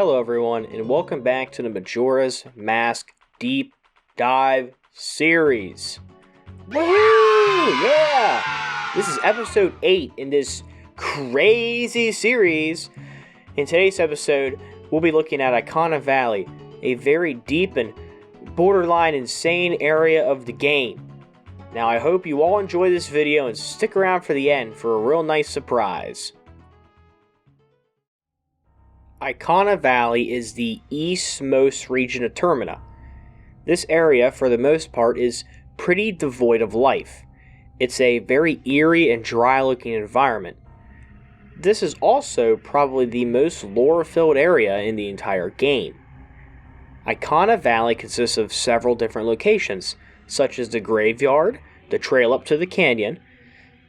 Hello everyone, and welcome back to the Majora's Mask Deep Dive series. Woohoo! Yeah! This is episode 8 in this crazy series. In today's episode, we'll be looking at Ikana Valley, a very deep and borderline insane area of the game. Now, I hope you all enjoy this video and stick around for the end for a real nice surprise. Ikana Valley is the eastmost region of Termina. This area, for the most part, is pretty devoid of life. It's a very eerie and dry-looking environment. This is also probably the most lore-filled area in the entire game. Ikana Valley consists of several different locations, such as the graveyard, the trail up to the canyon,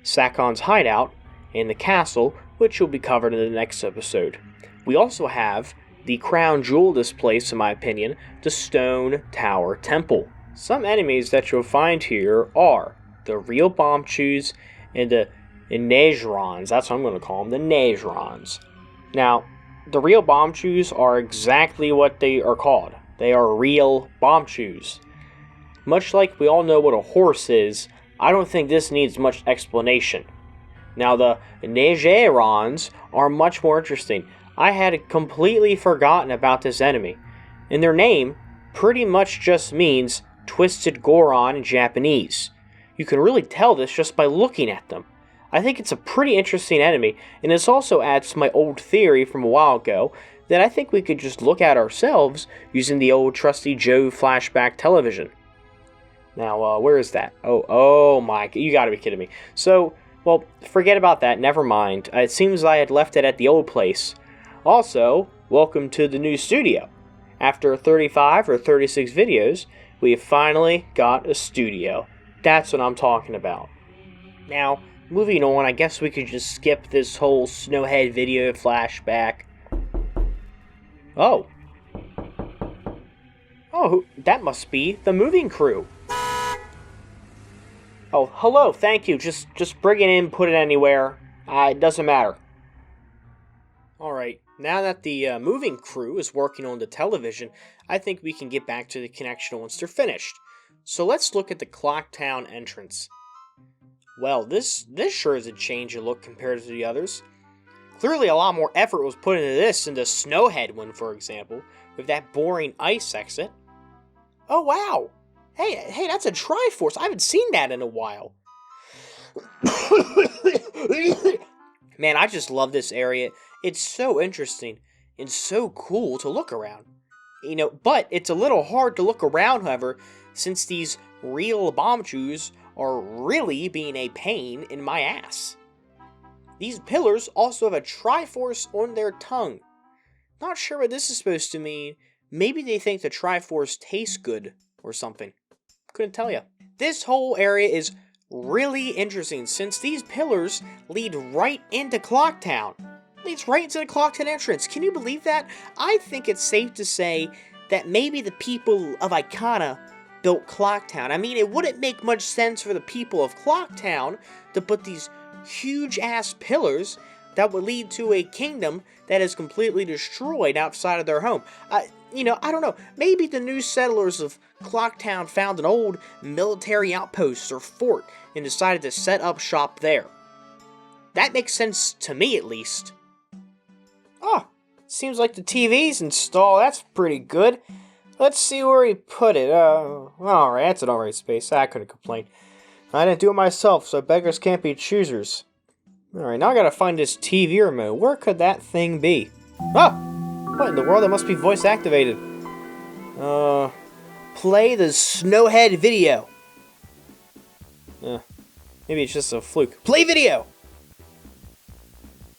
Sakon's hideout, and the castle, which will be covered in the next episode. We also have the crown jewel of this place, in my opinion, the Stone Tower Temple. Some enemies that you'll find here are the real Bombchus and the Nejrons. That's what I'm going to call them, the Nejrons. Now, the real Bombchus are exactly what they are called. They are real Bombchus. Much like we all know what a horse is, I don't think this needs much explanation. Now, the Nejrons are much more interesting. I had completely forgotten about this enemy, and their name pretty much just means Twisted Goron in Japanese. You can really tell this just by looking at them. I think it's a pretty interesting enemy, and this also adds to my old theory from a while ago that I think we could just look at ourselves using the old trusty Joe Flashback television. Now, where is that? Oh my, you gotta be kidding me. So, well, forget about that, never mind. It seems I had left it at the old place. Also, welcome to the new studio. After 35 or 36 videos, we have finally got a studio. That's what I'm talking about. Now, moving on, I guess we could just skip this whole Snowhead video flashback. Oh, that must be the moving crew. Oh, hello, thank you. Just bring it in, put it anywhere. It doesn't matter. Alright, now that the moving crew is working on the television, I think we can get back to the connection once they're finished. So let's look at the Clock Town entrance. Well, this sure is a change in look compared to the others. Clearly a lot more effort was put into this than the Snowhead one, for example, with that boring ice exit. Oh wow! Hey, that's a Triforce. I haven't seen that in a while. Man, I just love this area. It's so interesting and so cool to look around. But it's a little hard to look around, however, since these real Bombchus are really being a pain in my ass. These pillars also have a Triforce on their tongue. Not sure what this is supposed to mean. Maybe they think the Triforce tastes good or something. Couldn't tell you. This whole area is really interesting since these pillars lead right into Clock Town. Leads right into the Clock Town entrance. Can you believe that? I think it's safe to say that maybe the people of Ikana built Clock Town. I mean, it wouldn't make much sense for the people of Clock Town to put these huge-ass pillars that would lead to a kingdom that is completely destroyed outside of their home. I don't know. Maybe the new settlers of Clock Town found an old military outpost or fort and decided to set up shop there. That makes sense to me, at least. Oh, seems like the TV's installed. That's pretty good. Let's see where he put it. Alright, that's an alright space. I couldn't complain. I didn't do it myself, so beggars can't be choosers. Alright, now I gotta find this TV remote. Where could that thing be? Oh! What in the world? It must be voice activated. Play the Snowhead video. Maybe it's just a fluke. Play video!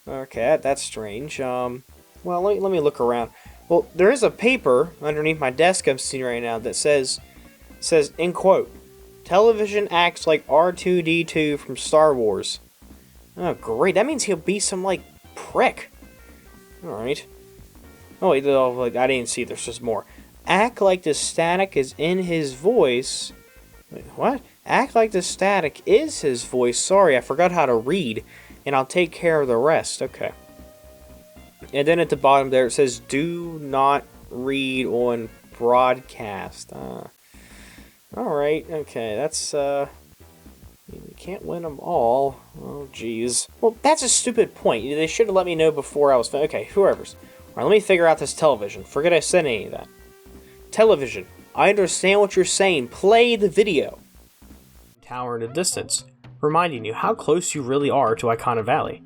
Okay, that's strange. Well, let me look around. Well, there is a paper underneath my desk I'm seeing right now that says, in quote, television acts like R2-D2 from Star Wars. Oh, great. That means he'll be some, prick. Alright. Oh, wait, I didn't see. There's just more. Act like the static is in his voice. Wait, what? Act like the static is his voice. Sorry, I forgot how to read. And I'll take care of the rest. Okay. And then at the bottom there it says, do not read on broadcast. Alright, okay, that's, you can't win them all. Oh, jeez. Well, that's a stupid point. They should have let me know before I was... Okay, whoever's. Alright, let me figure out this television. Forget I said any of that. Television. I understand what you're saying. Play the video. Tower in the distance, reminding you how close you really are to Ikana Valley.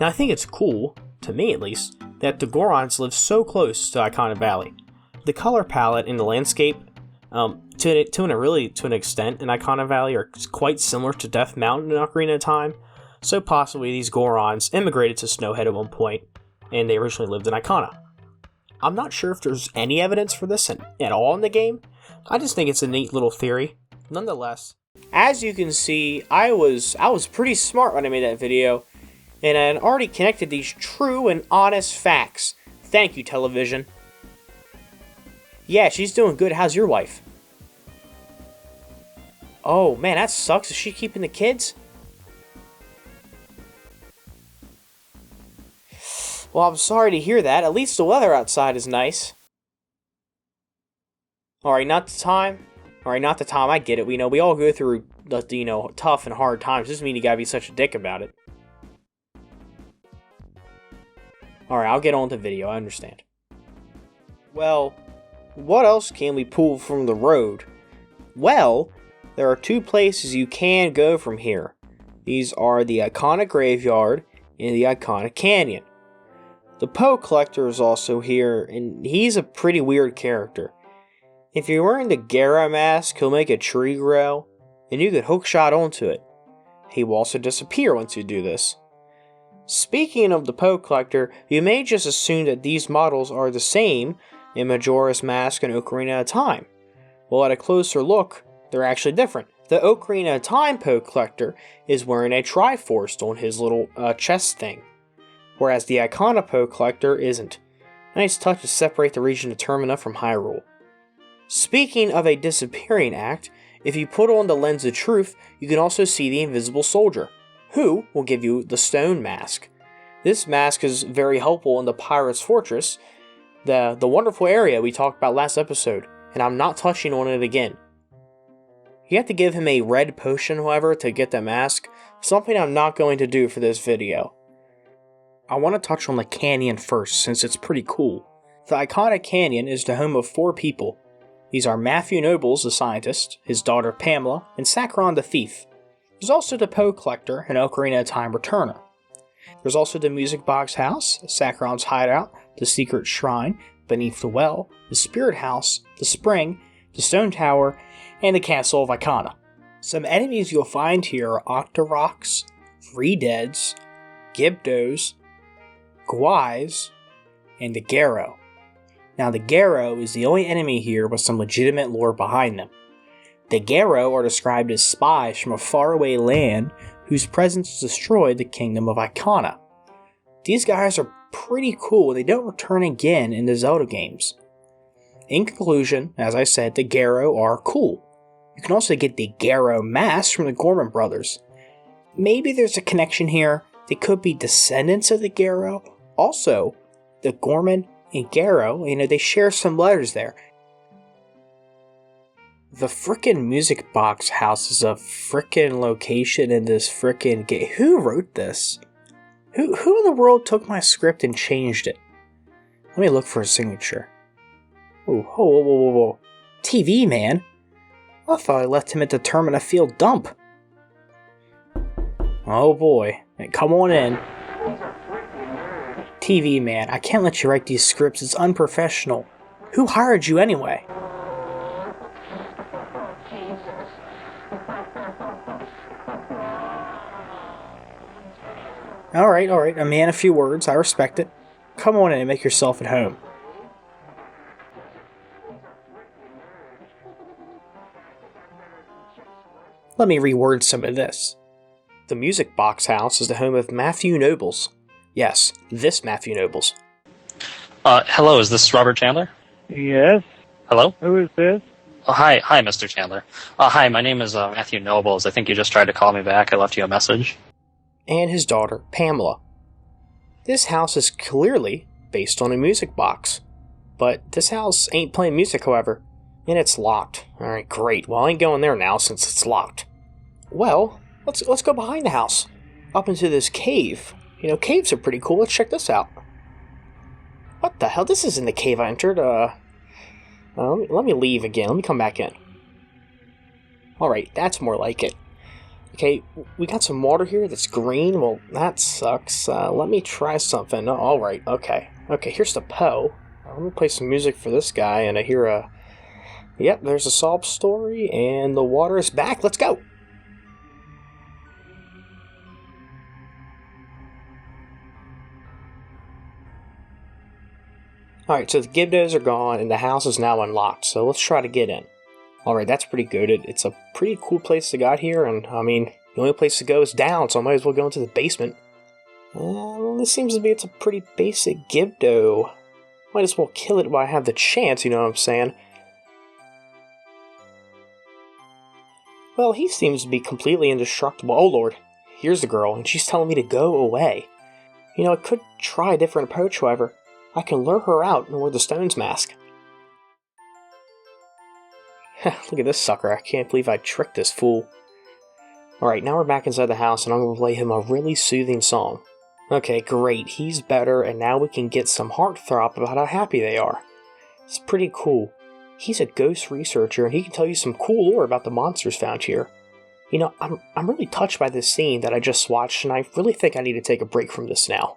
Now, I think it's cool, to me at least, that the Gorons live so close to Ikana Valley. The color palette in the landscape, to an extent in Ikana Valley, are quite similar to Death Mountain in Ocarina of Time, so possibly these Gorons immigrated to Snowhead at one point, and they originally lived in Ikana. I'm not sure if there's any evidence for this at all in the game. I just think it's a neat little theory. Nonetheless, as you can see, I was pretty smart when I made that video, and I had already connected these true and honest facts. Thank you, television. Yeah, she's doing good. How's your wife? Oh, man, that sucks. Is she keeping the kids? Well, I'm sorry to hear that. At least the weather outside is nice. Alright, not the time. I get it. We all go through, tough and hard times. Doesn't mean you gotta be such a dick about it. Alright, I'll get on to video. I understand. Well, what else can we pull from the road? Well, there are two places you can go from here. These are the Ikana Graveyard and the Ikana Canyon. The Poe Collector is also here, and he's a pretty weird character. If you're wearing the Garo mask, he'll make a tree grow, and you can hookshot onto it. He will also disappear once you do this. Speaking of the Poe Collector, you may just assume that these models are the same in Majora's Mask and Ocarina of Time. Well, at a closer look, they're actually different. The Ocarina of Time Poe Collector is wearing a Triforce on his little chest thing, whereas the Ikana Poe Collector isn't. Nice touch to separate the region of Termina from Hyrule. Speaking of a disappearing act, if you put on the Lens of Truth, you can also see the Invisible Soldier, who will give you the Stone Mask. This mask is very helpful in the Pirate's Fortress, the wonderful area we talked about last episode, and I'm not touching on it again. You have to give him a red potion, however, to get the mask, something I'm not going to do for this video. I want to touch on the canyon first, since it's pretty cool. The Ikana Canyon is the home of 4 people. These are Matthew Nobles, the scientist, his daughter Pamela, and Sakron the thief. There's also the Poe Collector and Ocarina of Time returner. There's also the Music Box House, Sakron's hideout, the Secret Shrine, Beneath the Well, the Spirit House, the Spring, the Stone Tower, and the Castle of Ikana. Some enemies you'll find here are Octoroks, Redeads, Gibdos, Gwais, and the Garo. Now, the Garo is the only enemy here with some legitimate lore behind them. The Garo are described as spies from a faraway land whose presence destroyed the kingdom of Ikana. These guys are pretty cool, and they don't return again in the Zelda games. In conclusion, as I said, the Garo are cool. You can also get the Garo mask from the Gorman brothers. Maybe there's a connection here. They could be descendants of the Garo. Also, the Gorman and Garo, they share some letters there. The frickin' Music Box House is a frickin' location in this frickin' game. Who wrote this? Who in the world took my script and changed it? Let me look for a signature. Oh, whoa. TV man? I thought I left him at the Termina Field dump. Oh boy. Come on in. TV man, I can't let you write these scripts. It's unprofessional. Who hired you anyway? Alright. A man of few words. I respect it. Come on in and make yourself at home. Let me reword some of this. The Music Box House is the home of Matthew Nobles. Yes, this Matthew Nobles. Hello, is this Robert Chandler? Yes. Hello? Who is this? Oh, hi, Mr. Chandler. Hi, my name is Matthew Nobles. I think you just tried to call me back. I left you a message. And his daughter, Pamela. This house is clearly based on a music box. But this house ain't playing music, however. And it's locked. Alright, great. Well, I ain't going there now since it's locked. Well, let's go behind the house. Up into this cave. You know, caves are pretty cool. Let's check this out. What the hell? This isn't the cave I entered. Let me leave again. Let me come back in. Alright, that's more like it. Okay, we got some water here that's green. Well, that sucks. Let me try something. Oh, alright, okay. Okay, here's the Poe. Let me play some music for this guy, and I hear a... Yep, there's a sob story, and the water is back. Let's go! Alright, so the Gibdos are gone, and the house is now unlocked, so let's try to get in. Alright, that's pretty good. It's a pretty cool place to get here, and, I mean, the only place to go is down, so I might as well go into the basement. This seems to be, it's a pretty basic Gibdo. Might as well kill it while I have the chance, you know what I'm saying? Well, he seems to be completely indestructible. Oh lord, here's the girl, and she's telling me to go away. You know, I could try a different approach, however. I can lure her out and wear the Stone's mask. Look at this sucker, I can't believe I tricked this fool. Alright, now we're back inside the house, and I'm going to play him a really soothing song. Okay, great, he's better, and now we can get some heartthrob about how happy they are. It's pretty cool. He's a ghost researcher, and he can tell you some cool lore about the monsters found here. You know, I'm really touched by this scene that I just watched, and I really think I need to take a break from this now.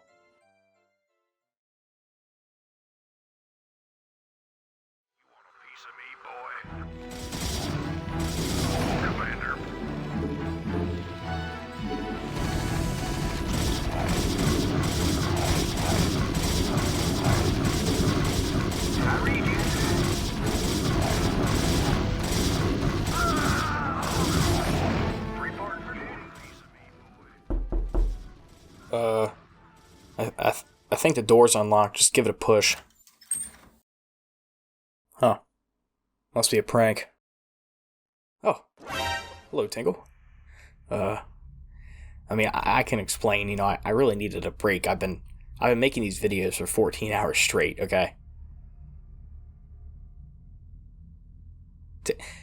I think the door's unlocked. Just give it a push. Huh. Must be a prank. Oh. Hello, Tingle. I mean, I can explain, you know, I really needed a break. I've been making these videos for 14 hours straight, okay?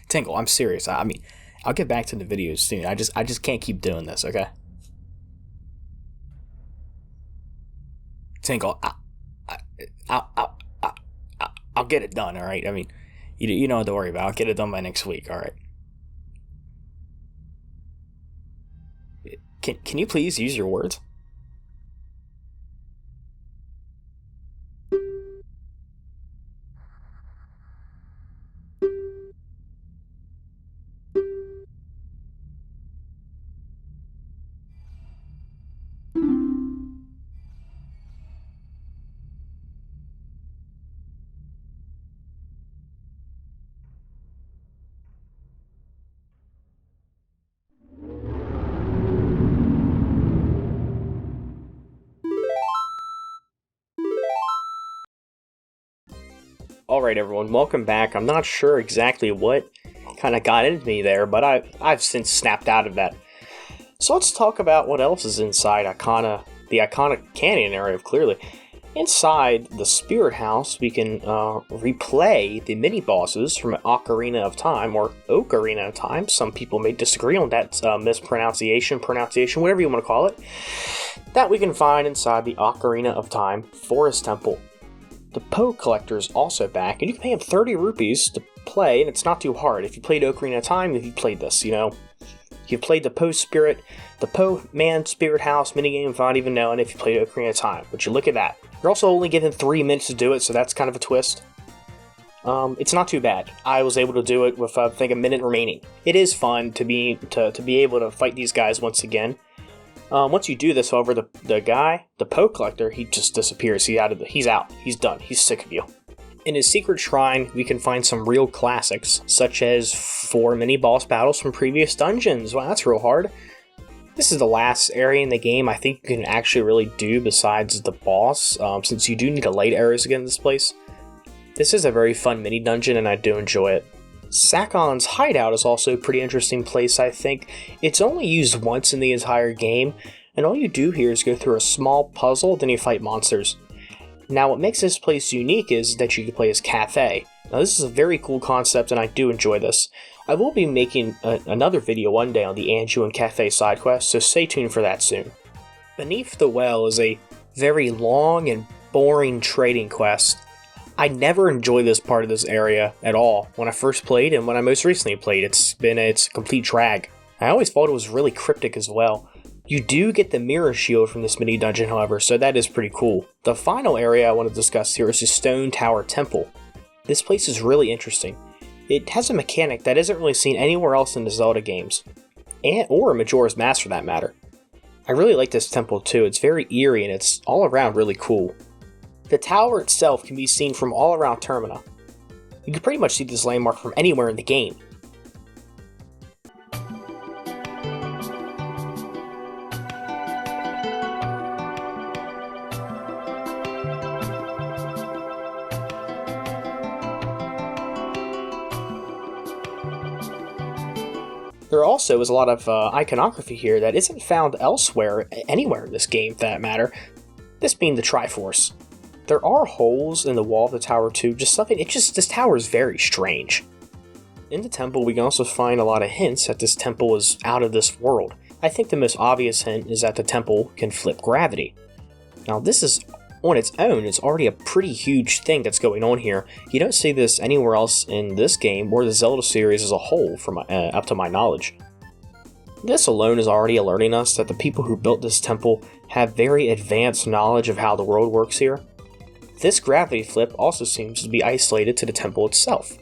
Tingle, I'm serious. I mean, I'll get back to the videos soon. I just can't keep doing this, okay? Tingle, I'll get it done, alright? I mean, you don't have to worry about it. I'll get it done by next week, alright? Can you please use your words? Alright everyone, welcome back. I'm not sure exactly what kind of got into me there, but I've since snapped out of that. So let's talk about what else is inside the Ikana Canyon area, clearly. Inside the Spirit House, we can replay the mini-bosses from Ocarina of Time, or Ocarina of Time. Some people may disagree on that mispronunciation, pronunciation, whatever you want to call it. That we can find inside the Ocarina of Time Forest Temple. The Poe Collector is also back, and you can pay him 30 rupees to play, and it's not too hard. If you played Ocarina of Time, if you played this, you know. If you played the Poe Man Spirit House minigame without even knowing if you played Ocarina of Time. But you look at that. You're also only given 3 minutes to do it, so that's kind of a twist. It's not too bad. I was able to do it with, I think, a minute remaining. It is fun to be able to fight these guys once again. Once you do this, however, the Poe Collector, he just disappears. He's out. He's done. He's sick of you. In his secret shrine, we can find some real classics, such as 4 mini-boss battles from previous dungeons. Wow, that's real hard. This is the last area in the game I think you can actually really do besides the boss, since you do need a light arrows to get in this place. This is a very fun mini-dungeon, and I do enjoy it. Sakon's hideout is also a pretty interesting place, I think. It's only used once in the entire game, and all you do here is go through a small puzzle, then you fight monsters. Now what makes this place unique is that you can play as Cafe. Now this is a very cool concept and I do enjoy this. I will be making another video one day on the Anju and Cafe side quest, so stay tuned for that soon. Beneath the Well is a very long and boring trading quest. I never enjoyed this part of this area at all when I first played, and when I most recently played, it's a complete drag. I always thought it was really cryptic as well. You do get the mirror shield from this mini dungeon, however, so that is pretty cool. The final area I want to discuss here is the Stone Tower Temple. This place is really interesting. It has a mechanic that isn't really seen anywhere else in the Zelda games, or Majora's Mask for that matter. I really like this temple too. It's very eerie and it's all around really cool. The tower itself can be seen from all around Termina. You can pretty much see this landmark from anywhere in the game. There also is a lot of iconography here that isn't found elsewhere, anywhere in this game for that matter, this being the Triforce. There are holes in the wall of the tower too, this tower is very strange. In the temple we can also find a lot of hints that this temple is out of this world. I think the most obvious hint is that the temple can flip gravity. Now this is, on its own, it's already a pretty huge thing that's going on here. You don't see this anywhere else in this game or the Zelda series as a whole, from up to my knowledge. This alone is already alerting us that the people who built this temple have very advanced knowledge of how the world works here. This gravity flip also seems to be isolated to the temple itself.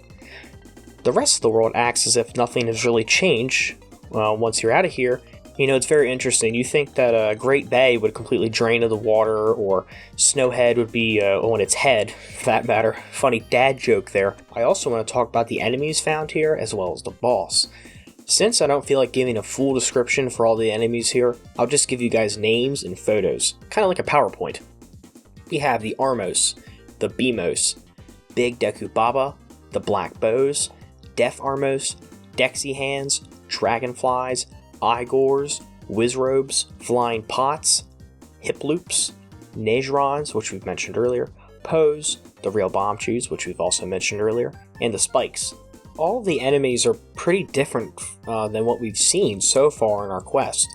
The rest of the world acts as if nothing has really changed once you're out of here. You know, it's very interesting. You think that Great Bay would completely drain of the water, or Snowhead would be on its head, for that matter. Funny dad joke there. I also want to talk about the enemies found here, as well as the boss. Since I don't feel like giving a full description for all the enemies here, I'll just give you guys names and photos, kind of like a PowerPoint. We have the Armos, the Beamos, Big Deku Baba, the Black Bows, Deaf Armos, Dexy Hands, Dragonflies, Eyegores, Wizrobes, Flying Pots, Hip Loops, Nejrons, which we've mentioned earlier, Pose, the Real Bomb Chews, which we've also mentioned earlier, and the Spikes. All of the enemies are pretty different than what we've seen so far in our quest.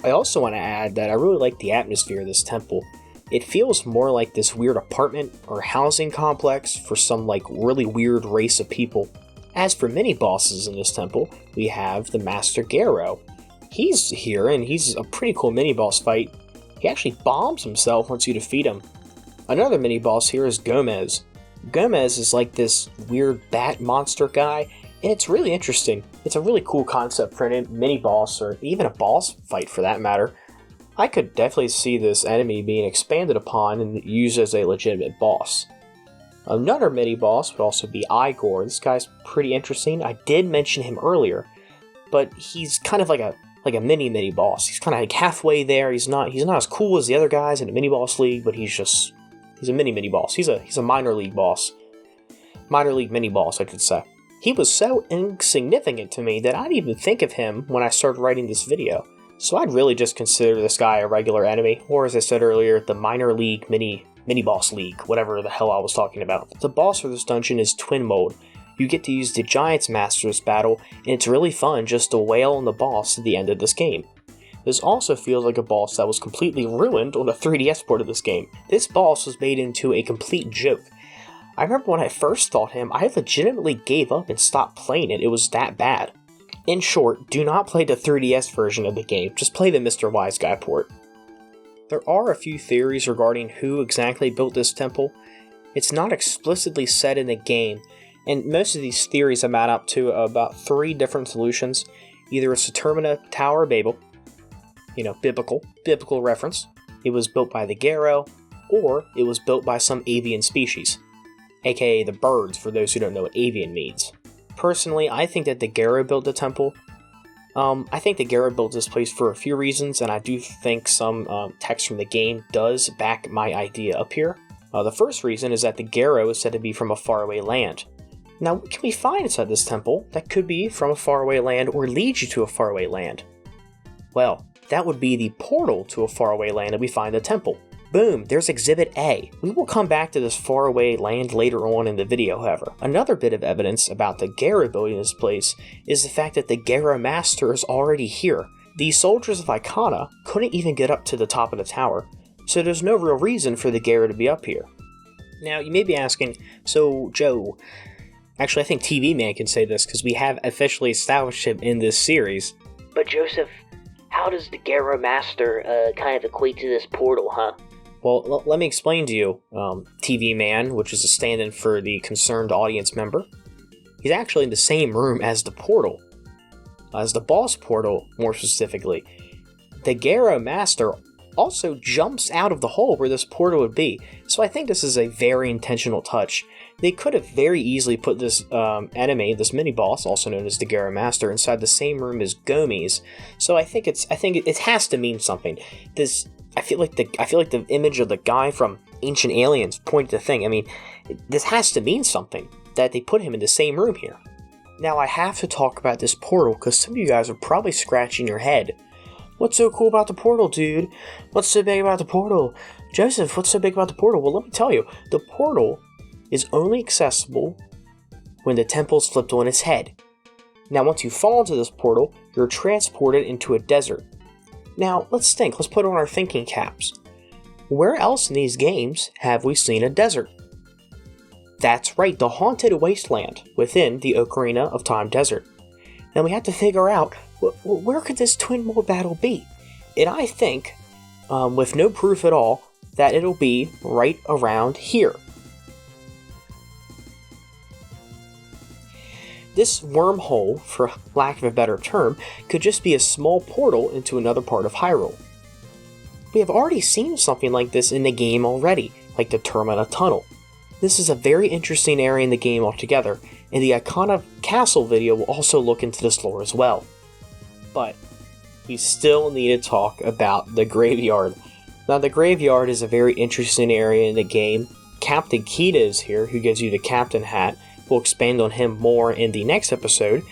I also want to add that I really like the atmosphere of this temple. It feels more like this weird apartment or housing complex for some really weird race of people. As for mini-bosses in this temple, we have the Master Garo. He's here, and he's a pretty cool mini-boss fight. He actually bombs himself once you defeat him. Another mini-boss here is Gomess. Gomess is like this weird bat monster guy, and it's really interesting. It's a really cool concept for a mini-boss, or even a boss fight for that matter. I could definitely see this enemy being expanded upon and used as a legitimate boss. Another mini-boss would also be Eyegore. This guy's pretty interesting. I did mention him earlier, but he's kind of like a mini-boss. He's kind of halfway there. He's not as cool as the other guys in the mini-boss league, but he's a mini-boss. He's a minor league boss. Minor league mini-boss, I could say. He was so insignificant to me that I didn't even think of him when I started writing this video. So I'd really just consider this guy a regular enemy, or as I said earlier, the minor league mini-boss league, whatever the hell I was talking about. The boss for this dungeon is Twinmold. You get to use the Giants Masters battle, and it's really fun just to wail on the boss at the end of this game. This also feels like a boss that was completely ruined on the 3DS port of this game. This boss was made into a complete joke. I remember when I first fought him, I legitimately gave up and stopped playing it. It was that bad. In short, do not play the 3DS version of the game, just play the Mr. Wise Guy port. There are a few theories regarding who exactly built this temple. It's not explicitly said in the game, and most of these theories amount up to about 3 different solutions. Either it's the Termina Tower of Babel, biblical reference, it was built by the Garo, or it was built by some avian species, aka the birds for those who don't know what avian means. Personally, I think that the Garo built the temple. I think the Garo built this place for a few reasons, and I do think some text from the game does back my idea up here. The first reason is that the Garo is said to be from a faraway land. Now, what can we find inside this temple that could be from a faraway land or lead you to a faraway land? Well, that would be the portal to a faraway land that we find the temple. Boom, there's Exhibit A. We will come back to this faraway land later on in the video, however. Another bit of evidence about the Garo building this place is the fact that the Garo Master is already here. The soldiers of Ikana couldn't even get up to the top of the tower, so there's no real reason for the Garo to be up here. Now, you may be asking, so Joe, actually I think TV Man can say this because we have officially established him in this series. But Joseph, how does the Garo Master kind of equate to this portal, huh? Well, let me explain to you, TV Man, which is a stand-in for the concerned audience member. He's actually in the same room as the portal. As the boss portal, more specifically. The Garo Master also jumps out of the hole where this portal would be, so I think this is a very intentional touch. They could have very easily put this enemy, this mini-boss, also known as the Garo Master, inside the same room as Gomess, so I think it has to mean something. I feel like the image of the guy from Ancient Aliens pointed to the thing. I mean, this has to mean something, that they put him in the same room here. Now, I have to talk about this portal, because some of you guys are probably scratching your head. What's so cool about the portal, dude? What's so big about the portal? Joseph, what's so big about the portal? Well, let me tell you, the portal is only accessible when the temple's flipped on its head. Now, once you fall into this portal, you're transported into a desert. Now, let's think. Let's put on our thinking caps. Where else in these games have we seen a desert? That's right, the haunted wasteland within the Ocarina of Time desert. Now we have to figure out, where could this Twinmold battle be? And I think, with no proof at all, that it'll be right around here. This wormhole, for lack of a better term, could just be a small portal into another part of Hyrule. We have already seen something like this in the game already, like the Termina tunnel. This is a very interesting area in the game altogether, and the Ikana Castle video will also look into this lore as well. But we still need to talk about the graveyard. Now, the graveyard is a very interesting area in the game. Captain Kita is here, who gives you the captain hat. We'll expand on him more in the next episode.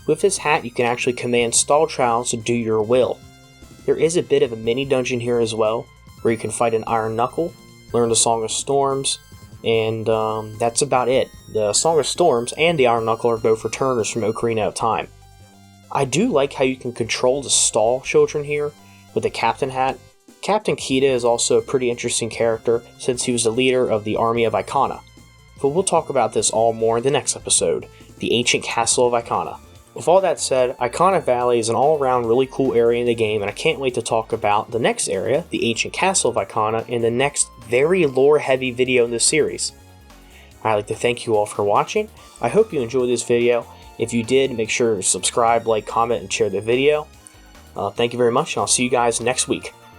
With this hat, you can actually command Stall Trials to do your will. There is a bit of a mini dungeon here as well, where you can fight an Iron Knuckle, learn the Song of Storms, and that's about it. The Song of Storms and the Iron Knuckle are both returners from Ocarina of Time. I do like how you can control the Stall children here with the captain hat. Captain Kita is also a pretty interesting character since he was the leader of the army of Ikana. But we'll talk about this all more in the next episode, the Ancient Castle of Ikana. With all that said, Ikana Valley is an all-around really cool area in the game, and I can't wait to talk about the next area, the Ancient Castle of Ikana, in the next very lore-heavy video in this series. I'd like to thank you all for watching. I hope you enjoyed this video. If you did, make sure to subscribe, like, comment, and share the video. Thank you very much, and I'll see you guys next week.